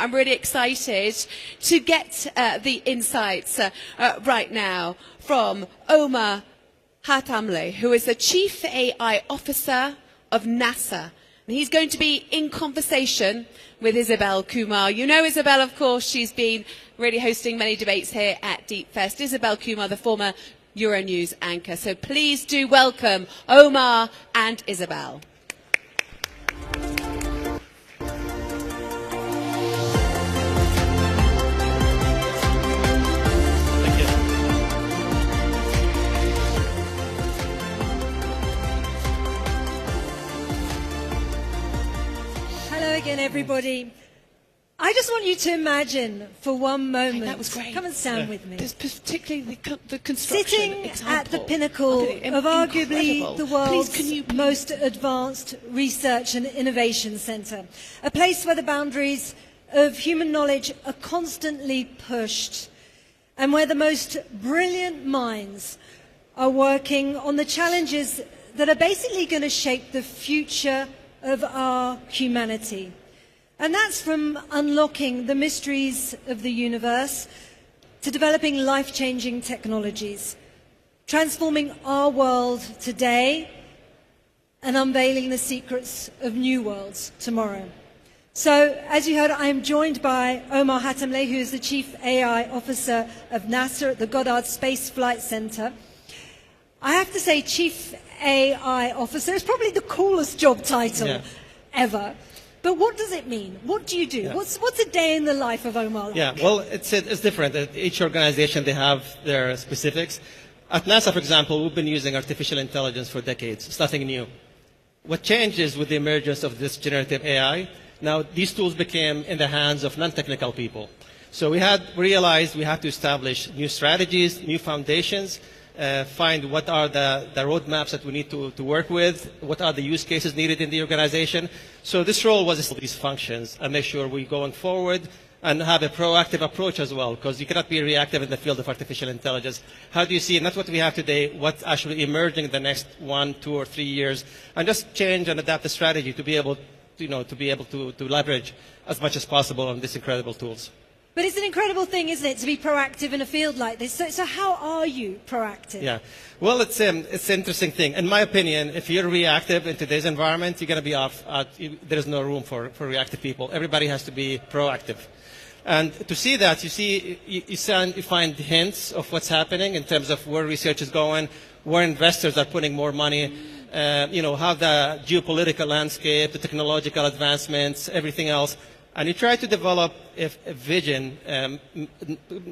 I'm really excited to get the insights right now from Omar Hatamleh, who is the Chief AI Officer of NASA. And he's going to be in conversation with Isabel Kumar. You know Isabel, of course. She's been really hosting many debates here at DeepFest. Isabel Kumar, the former Euronews anchor. So please do welcome Omar and Isabel. Hello again, everybody. I just want you to imagine for one moment. That was great. Come and stand with me. There's particularly the construction Sitting example. at the pinnacle of arguably the world's most advanced research and innovation centre, a place where the boundaries of human knowledge are constantly pushed, and where the most brilliant minds are working on the challenges that are basically going to shape the future of our humanity. And that's from unlocking the mysteries of the universe to developing life-changing technologies, transforming our world today and unveiling the secrets of new worlds tomorrow. So, as you heard, I am joined by Omar Hatamleh, who is the Chief AI Officer of NASA at the Goddard Space Flight Center. I have to say, Chief AI Officer is probably the coolest job title ever. But what does it mean? What do you do? What's a day in the life of Omar like? Yeah, well, it's different. At each organization, they have their specifics. At NASA, for example, we've been using artificial intelligence for decades. It's nothing new. What changes with the emergence of this generative AI, now these tools became in the hands of non-technical people. So we realized we had to establish new strategies, new foundations, find what are the roadmaps that we need to work with, what are the use cases needed in the organization. So this role was these functions and make sure we're going forward and have a proactive approach as well, because you cannot be reactive in the field of artificial intelligence. How do you see not what we have today, what's actually emerging in the next 1, 2, or 3 years, and just change and adapt the strategy to be able to leverage as much as possible on these incredible tools. But it's an incredible thing, isn't it, to be proactive in a field like this? So how are you proactive? Yeah, well, it's an interesting thing. In my opinion, if you're reactive in today's environment, you're going to be off. There's no room for reactive people. Everybody has to be proactive. And to see that, you find hints of what's happening in terms of where research is going, where investors are putting more money, how the geopolitical landscape, the technological advancements, everything else. And you try to develop a vision.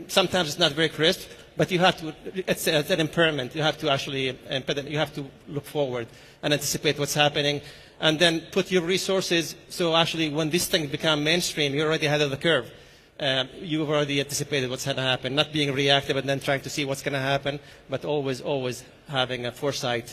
Sometimes it's not very crisp, but you have to. It's an impairment. You have to actually, you have to look forward and anticipate what's happening, and then put your resources. So actually, when these things become mainstream, you're already ahead of the curve. You've already anticipated what's going to happen. Not being reactive and then trying to see what's going to happen, but always having a foresight,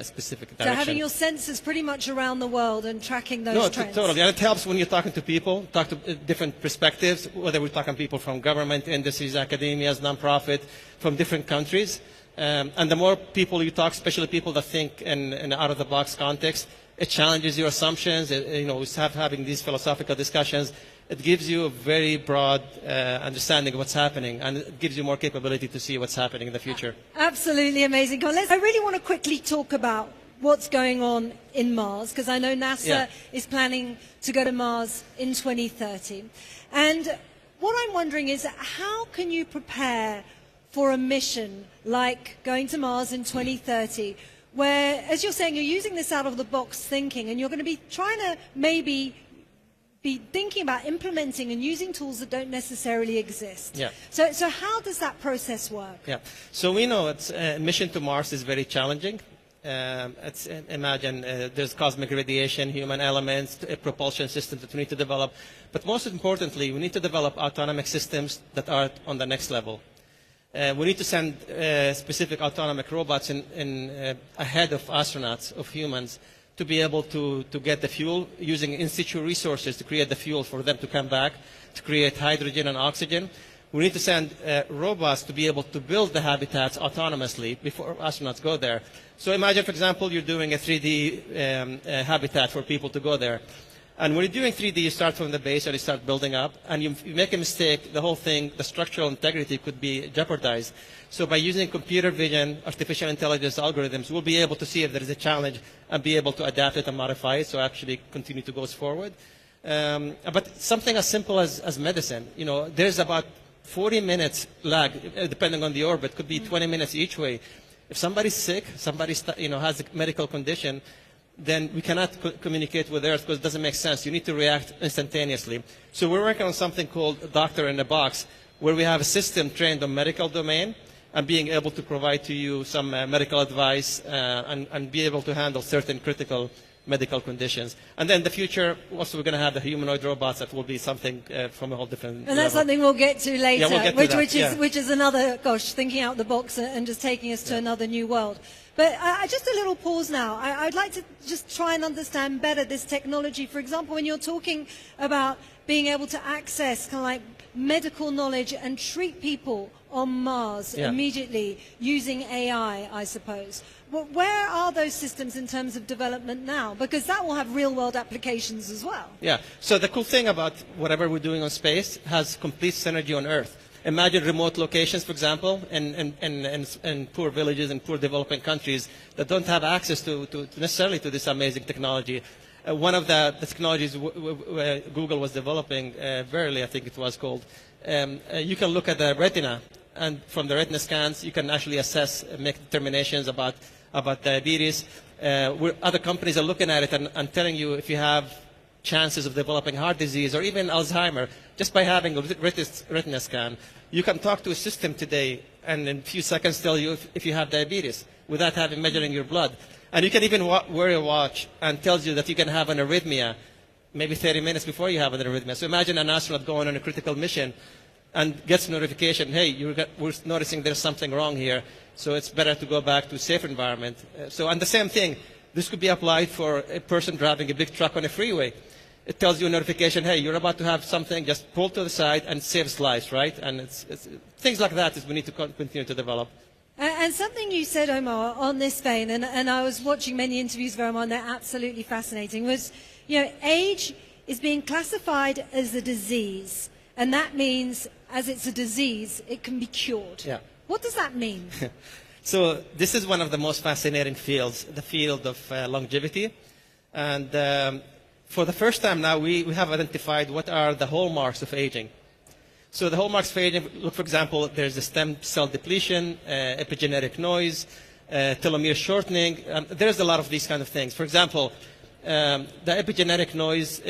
specific direction. So having your sensors pretty much around the world and tracking those trends. No, totally. And it helps when you're talking to people, talk to different perspectives, whether we're talking to people from government, industries, academias, nonprofit, from different countries. And the more people you talk, especially people that think in an out-of-the-box context, it challenges your assumptions. Having these philosophical discussions, it gives you a very broad understanding of what's happening, and it gives you more capability to see what's happening in the future. Absolutely amazing. I really want to quickly talk about what's going on in Mars, because I know NASA is planning to go to Mars in 2030. And what I'm wondering is, how can you prepare for a mission like going to Mars in 2030, where, as you're saying, you're using this out-of-the-box thinking, and you're going to be trying to maybe be thinking about implementing and using tools that don't necessarily exist. Yeah. So how does that process work? Yeah. So we know mission to Mars is very challenging. Imagine there's cosmic radiation, human elements, a propulsion system that we need to develop. But most importantly, we need to develop autonomous systems that are on the next level. We need to send specific autonomous robots ahead of astronauts, of humans, to be able to get the fuel, using in-situ resources to create the fuel for them to come back, to create hydrogen and oxygen. We need to send robots to be able to build the habitats autonomously before astronauts go there. So imagine, for example, you're doing a 3D habitat for people to go there. And when you're doing 3D, you start from the base and you start building up. And you make a mistake, the whole thing, the structural integrity could be jeopardized. So by using computer vision, artificial intelligence algorithms, we'll be able to see if there is a challenge and be able to adapt it and modify it, so actually continue to go forward. But something as simple as medicine, you know, there's about 40 minutes lag, depending on the orbit, could be 20 minutes each way. If somebody's sick, somebody has a medical condition, then we cannot communicate with Earth because it doesn't make sense. You need to react instantaneously. So we're working on something called Doctor in a Box, where we have a system trained on medical domain and being able to provide to you some medical advice and be able to handle certain critical medical conditions. And then in the future, also we're going to have the humanoid robots that will be something from a whole different And that's something we'll get to later, yeah, we'll get to that. which is another, gosh, thinking out the box and just taking us to another new world. But just a little pause now. I'd like to just try and understand better this technology. For example, when you're talking about being able to access kind of like medical knowledge and treat people on Mars immediately using AI, I suppose. Well, where are those systems in terms of development now? Because that will have real-world applications as well. Yeah. So the cool thing about whatever we're doing on space has complete synergy on Earth. Imagine remote locations, for example, in poor villages and poor developing countries that don't have access to necessarily to this amazing technology. One of the technologies Google was developing, Verily, I think it was called, you can look at the retina, and from the retina scans, you can actually assess, make determinations about diabetes. Other companies are looking at it and telling you if you have chances of developing heart disease or even Alzheimer just by having a retina scan. You can talk to a system today and in a few seconds tell you if you have diabetes without measuring your blood. And you can even wear a watch and tells you that you can have an arrhythmia maybe 30 minutes before you have an arrhythmia. So imagine an astronaut going on a critical mission and gets a notification, hey, we're noticing there's something wrong here, so it's better to go back to a safe environment. And the same thing, this could be applied for a person driving a big truck on a freeway. It tells you a notification, hey, you're about to have something, just pull to the side and saves lives, right? And it's things like that is we need to continue to develop. And something you said, Omar, on this vein, and I was watching many interviews of Omar, and they're absolutely fascinating, was, you know, age is being classified as a disease. And that means, as it's a disease, it can be cured. Yeah. What does that mean? So this is one of the most fascinating fields, the field of longevity. And for the first time now, we have identified what are the hallmarks of aging. So the hallmarks of aging, look, for example, there's the stem cell depletion, epigenetic noise, telomere shortening. There's a lot of these kind of things. For example, the epigenetic noise,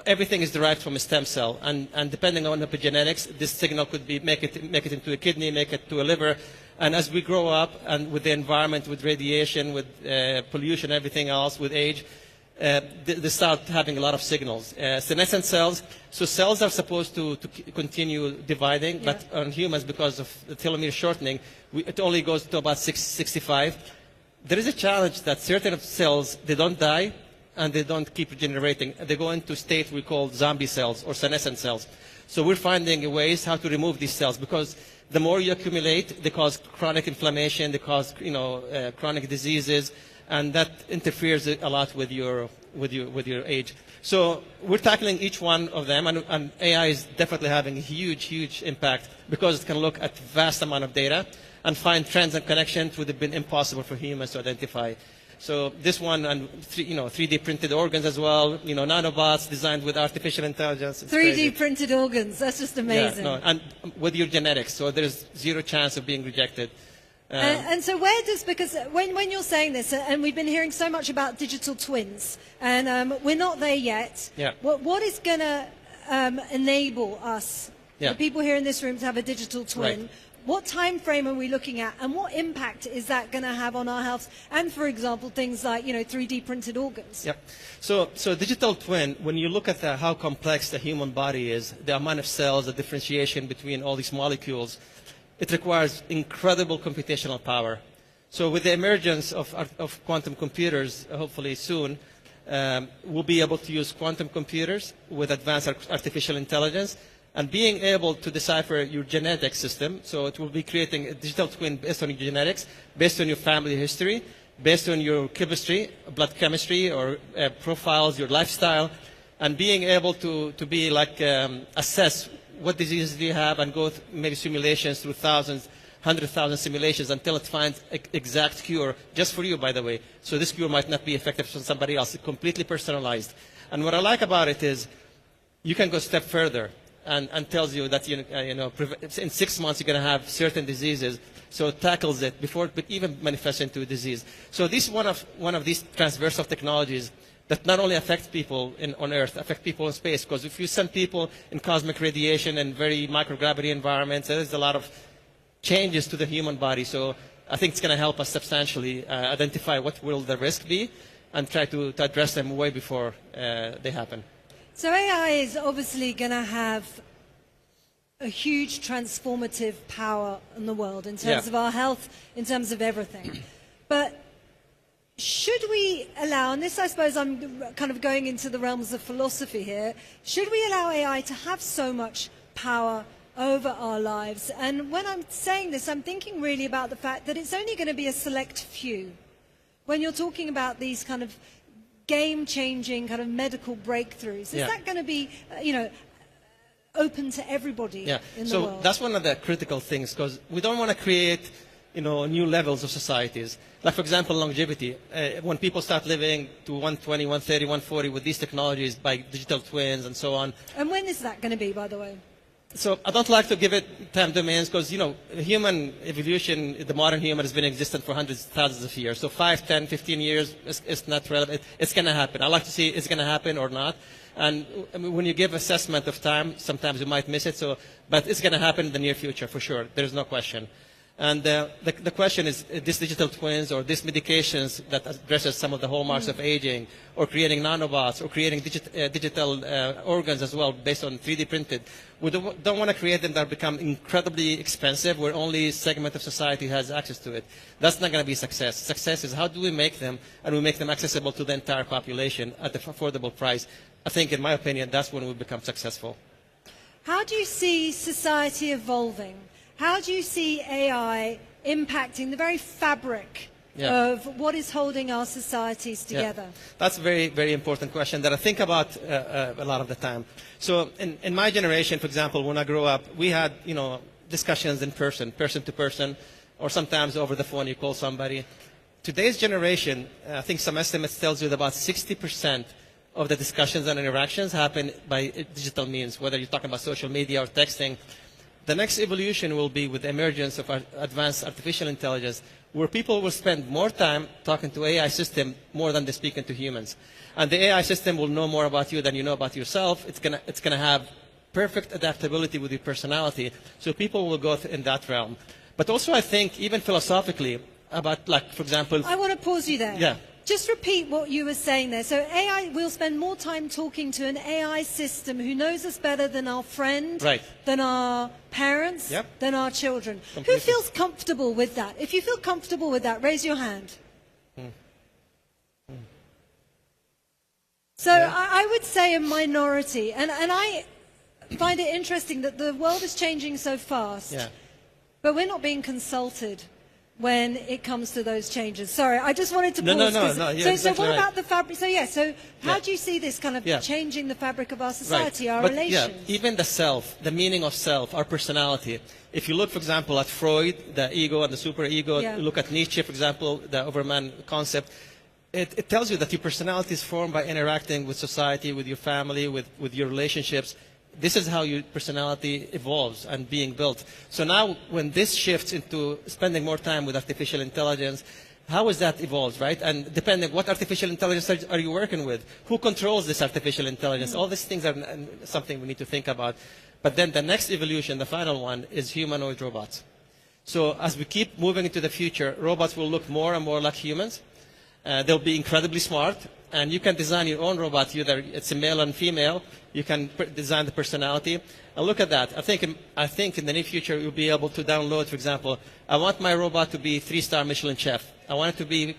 everything is derived from a stem cell, and depending on epigenetics, this signal could be make it into a kidney, make it to a liver, and as we grow up and with the environment, with radiation, with pollution, everything else, with age, they start having a lot of signals. Senescent cells, so cells are supposed to continue dividing, but on humans, because of the telomere shortening, it only goes to about 65. There is a challenge that certain cells, they don't die and they don't keep regenerating. They go into a state we call zombie cells or senescent cells. So we're finding ways how to remove these cells, because the more you accumulate, they cause chronic inflammation, they cause chronic diseases, and that interferes a lot with your age. So we're tackling each one of them, and AI is definitely having a huge impact because it can look at vast amount of data and find trends and connections would have been impossible for humans to identify. So this one, and 3D printed organs as well, nanobots designed with artificial intelligence. 3D printed organs, that's just amazing. Yeah, and with your genetics, so there's zero chance of being rejected. And so where does, because when you're saying this, and we've been hearing so much about digital twins, and we're not there yet, what is going to enable us, the people here in this room, to have a digital twin? Right. What time frame are we looking at, and what impact is that going to have on our health? And, for example, things like 3D printed organs. Yep. So digital twin, when you look at how complex the human body is, the amount of cells, the differentiation between all these molecules, it requires incredible computational power. So with the emergence of quantum computers, hopefully soon, we'll be able to use quantum computers with advanced artificial intelligence, and being able to decipher your genetic system. So it will be creating a digital twin based on your genetics, based on your family history, based on your chemistry, blood chemistry, or profiles, your lifestyle, and being able to be like assess what diseases do you have and go maybe simulations through thousands, 100,000 simulations until it finds exact cure just for you, by the way. So this cure might not be effective for somebody else. It's completely personalized. And what I like about it is you can go a step further and tells you that in 6 months you're going to have certain diseases. So it tackles it before it even manifests into a disease. So this is one of these transversal technologies that not only affect people on Earth, affect people in space. Because if you send people in cosmic radiation and very microgravity environments, there is a lot of changes to the human body. So I think it's going to help us substantially identify what will the risk be and try to address them way before they happen. So AI is obviously going to have a huge transformative power in the world in terms of our health, in terms of everything. But should we allow, and this I suppose I'm kind of going into the realms of philosophy here, should we allow AI to have so much power over our lives? And when I'm saying this, I'm thinking really about the fact that it's only going to be a select few. When you're talking about these kind of game-changing kind of medical breakthroughs, is that going to be, open to everybody in the world? So that's one of the critical things, because we don't want to create new levels of societies. Like, for example, longevity. When people start living to 120, 130, 140 with these technologies by digital twins and so on. And when is that going to be, by the way? So I don't like to give it time domains because, human evolution, the modern human has been existent for hundreds, thousands of years. So 5, 10, 15 years is not relevant. It's going to happen. I like to see it's going to happen or not. And when you give assessment of time, sometimes you might miss it. But it's going to happen in the near future for sure. There's no question. And the question is, these digital twins or these medications that addresses some of the hallmarks of aging, or creating nanobots, or creating digital organs as well based on 3D printed. We don't want to create them that become incredibly expensive where only a segment of society has access to it. That's not going to be success. Success is how do we make them, and we make them accessible to the entire population at an affordable price. I think, in my opinion, that's when we become successful. How do you see society evolving? How do you see AI impacting the very fabric of what is holding our societies together? That's a very, very important question that I think about a lot of the time. So in my generation, for example, when I grew up, we had discussions in person to person, or sometimes over the phone you call somebody. Today's generation, I think some estimates tells you that about 60% of the discussions and interactions happen by digital means, whether you're talking about social media or texting. The next evolution will be with the emergence of advanced artificial intelligence, where people will spend more time talking to AI system more than they speaking to humans. And the AI system will know more about you than you know about yourself. It's gonna have perfect adaptability with your personality. So people will go in that realm. But also I think, even philosophically, about, like, for example... I want to pause you there. Yeah. Just repeat what you were saying there. So AI, we'll spend more time talking to an AI system who knows us better than our friend, than our parents, than our children. Completely. Who feels comfortable with that? If you feel comfortable with that, raise your hand. So I would say a minority. And I find it interesting that the world is changing so fast, but we're not being consulted when it comes to those changes. Sorry, I just wanted to pause. No. So what about the fabric? So how do you see this kind of changing the fabric of our society, our relations? Even the self, the meaning of self, our personality. If you look, for example, at Freud, the ego and the superego, look at Nietzsche, for example, the Overman concept, it tells you that your personality is formed by interacting with society, with your family, with your relationships. This is how your personality evolves and being built. So now when this shifts into spending more time with artificial intelligence, how is that evolved, right? And depending what artificial intelligence are you working with? Who controls this artificial intelligence? All these things are something we need to think about. But then the next evolution, the final one, is humanoid robots. So as we keep moving into the future, robots will look more and more like humans. They'll be incredibly smart. And you can design your own robot, either it's a male and female. You can design the personality. And look at that. I think in the near future, you'll be able to download, for example, I want my robot to be 3-star Michelin chef. I want it to be,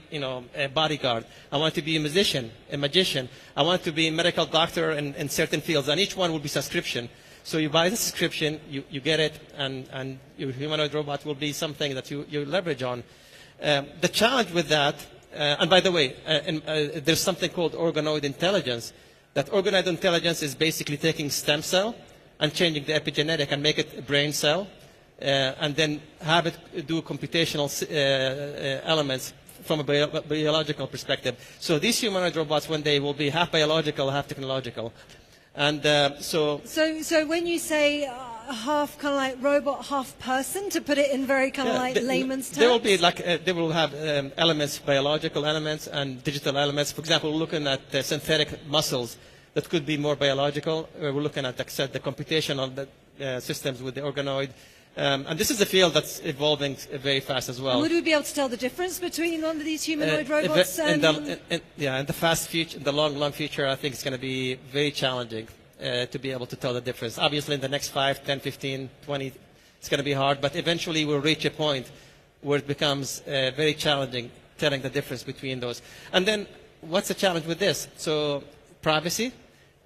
a bodyguard. I want it to be a musician, a magician. I want it to be a medical doctor in certain fields. And each one will be subscription. So you buy the subscription, you get it, and your humanoid robot will be something that you leverage on. The challenge with that And by the way, there's something called organoid intelligence. That organoid intelligence is basically taking stem cell and changing the epigenetic and make it a brain cell, and then have it do computational elements from a biological perspective. So these humanoid robots one day will be half biological, half technological. And so when you say half kind of like robot, half person, to put it in very kind of like layman's terms? There will be like, they will have elements, biological elements and digital elements. For example, we're looking at synthetic muscles that could be more biological. We're looking at, like I said, the computational systems with the organoid. And this is a field that's evolving very fast as well. And would we be able to tell the difference between one of these humanoid robots and... In the fast future, in the long future, I think it's going to be very challenging to be able to tell the difference. Obviously, in the next 5, 10, 15, 20, it's going to be hard. But eventually, we'll reach a point where it becomes very challenging telling the difference between those. And then, what's the challenge with this? So, privacy.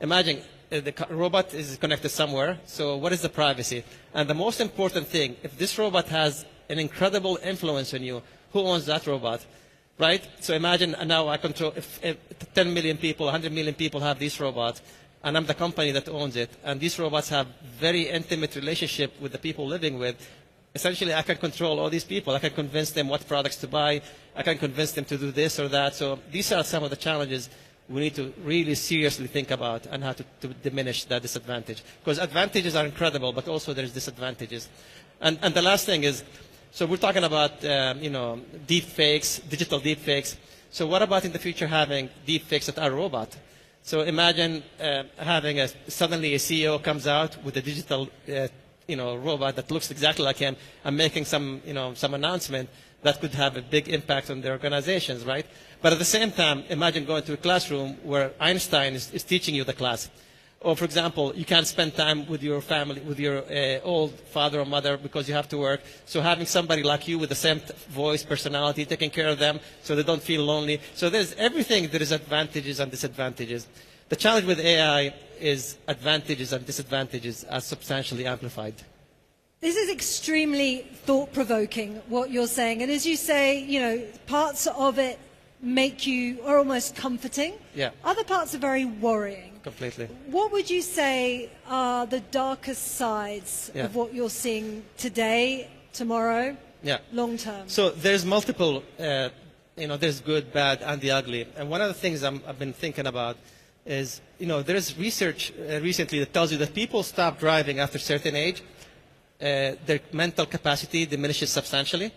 Imagine the robot is connected somewhere, so what is the privacy? And the most important thing, if this robot has an incredible influence on you, who owns that robot, right? So imagine now I control, if 10 million people, 100 million people have these robots, and I'm the company that owns it, and these robots have very intimate relationship with the people living with. Essentially, I can control all these people. I can convince them what products to buy. I can convince them to do this or that. So these are some of the challenges we need to really seriously think about and how to diminish that disadvantage. Because advantages are incredible, but also there's disadvantages. And the last thing is, so we're talking about deep fakes, digital deep fakes. So what about in the future having deep fakes that are robot? So imagine having suddenly a CEO comes out with a digital robot that looks exactly like him and making some announcement that could have a big impact on their organizations, right? But at the same time, imagine going to a classroom where Einstein is teaching you the class. Or, for example, you can't spend time with your family, with your old father or mother because you have to work. So having somebody like you with the same voice, personality, taking care of them so they don't feel lonely. So there's everything. There is advantages and disadvantages. The challenge with AI is advantages and disadvantages are substantially amplified. This is extremely thought-provoking, what you're saying. And as you say, parts of it are almost comforting. Yeah. Other parts are very worrying. Completely. What would you say are the darkest sides of what you're seeing today, tomorrow, long term? So there's multiple, there's good, bad, and the ugly. And one of the things I've been thinking about is, there's research recently that tells you that people stop driving after a certain age. Their mental capacity diminishes substantially.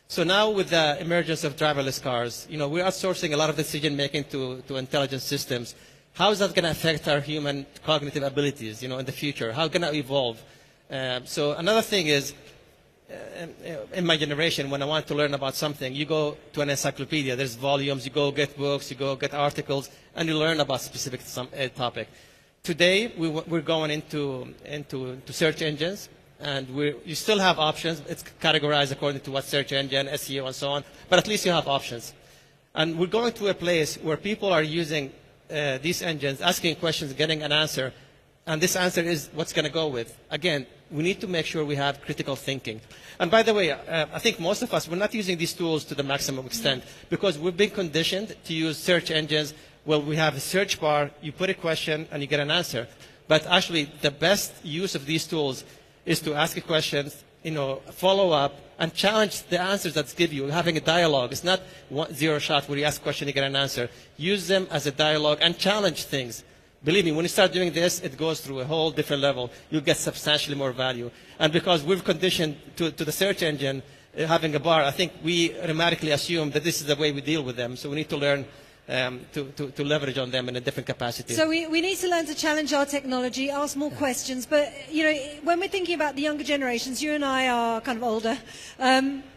So now with the emergence of driverless cars, we're outsourcing a lot of decision-making to intelligent systems. How is that going to affect our human cognitive abilities, in the future? How can that evolve? So another thing is, in my generation, when I want to learn about something, you go to an encyclopedia. There's volumes. You go get books. You go get articles, and you learn about specific topic. Today, we're going into search engines. And you still have options. It's categorized according to what search engine, SEO, and so on. But at least you have options. And we're going to a place where people are using these engines, asking questions, getting an answer. And this answer is what's going to go with. Again, we need to make sure we have critical thinking. And by the way, I think most of us, we're not using these tools to the maximum extent because we've been conditioned to use search engines. Well, we have a search bar. You put a question, and you get an answer. But actually, the best use of these tools is to ask a question, follow up, and challenge the answers that give you, having a dialogue. It's not zero shot where you ask a question, you get an answer. Use them as a dialogue and challenge things. Believe me, when you start doing this, it goes through a whole different level. You'll get substantially more value. And because we've conditioned to the search engine having a bar, I think we automatically assume that this is the way we deal with them. So we need to learn to leverage on them in a different capacity. So we need to learn to challenge our technology, ask more questions. But, when we're thinking about the younger generations, you and I are kind of older.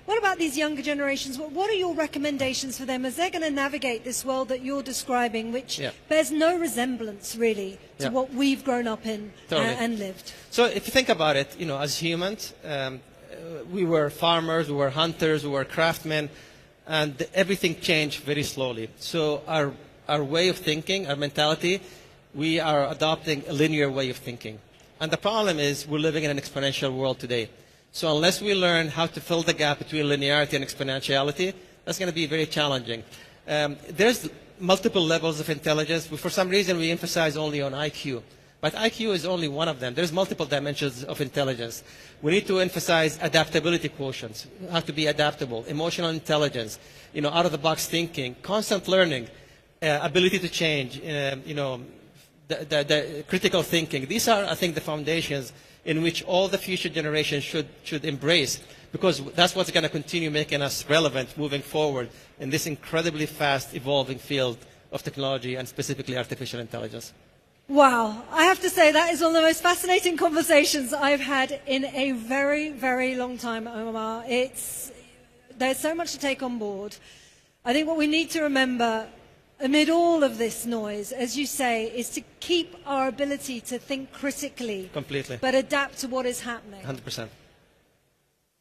What about these younger generations? What are your recommendations for them as they're going to navigate this world that you're describing, which bears no resemblance, really, to what we've grown up in and lived? So if you think about it, as humans, we were farmers, we were hunters, we were craftsmen. And everything changed very slowly. So our way of thinking, our mentality, we are adopting a linear way of thinking. And the problem is we're living in an exponential world today. So unless we learn how to fill the gap between linearity and exponentiality, that's going to be very challenging. There's multiple levels of intelligence. For some reason, we emphasize only on IQ. But IQ is only one of them. There's multiple dimensions of intelligence. We need to emphasize adaptability quotients. You have to be adaptable, emotional intelligence, out-of-the-box thinking, constant learning, ability to change, the critical thinking. These are, I think, the foundations in which all the future generations should embrace, because that's what's going to continue making us relevant moving forward in this incredibly fast evolving field of technology and specifically artificial intelligence. Wow, I have to say that is one of the most fascinating conversations I've had in a very, very long time, Omar. There's so much to take on board. I think what we need to remember amid all of this noise, as you say, is to keep our ability to think critically. Completely. But adapt to what is happening. 100%.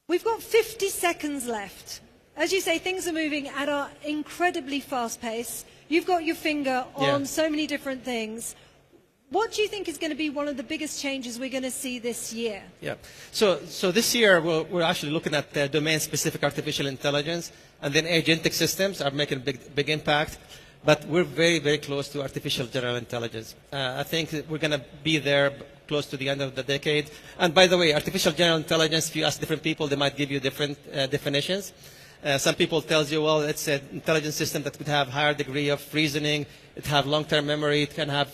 We've got 50 seconds left. As you say, things are moving at an incredibly fast pace. You've got your finger on so many different things. What do you think is going to be one of the biggest changes we're going to see this year? Yeah. So this year, we're actually looking at domain-specific artificial intelligence, and then agentic systems are making a big impact. But we're very, very close to artificial general intelligence. I think we're going to be there close to the end of the decade. And by the way, artificial general intelligence, if you ask different people, they might give you different definitions. Some people tell you, well, it's an intelligence system that could have higher degree of reasoning, it have long-term memory, it can have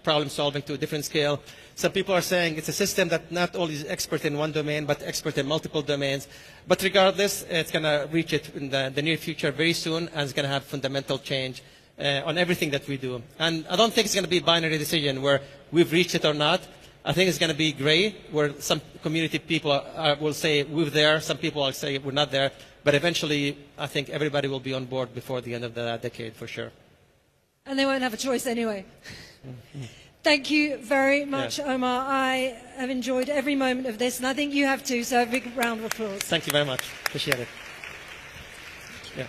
problem solving to a different scale. Some people are saying it's a system that not only is expert in one domain, but expert in multiple domains. But regardless, it's going to reach it in the near future very soon, and it's going to have fundamental change on everything that we do. And I don't think it's going to be a binary decision where we've reached it or not. I think it's going to be gray, where some community people will say we're there, some people will say we're not there. But eventually, I think everybody will be on board before the end of the decade, for sure. And they won't have a choice anyway. Thank you very much, Omar. I have enjoyed every moment of this, and I think you have too, so a big round of applause. Thank you very much. Appreciate it. Yeah.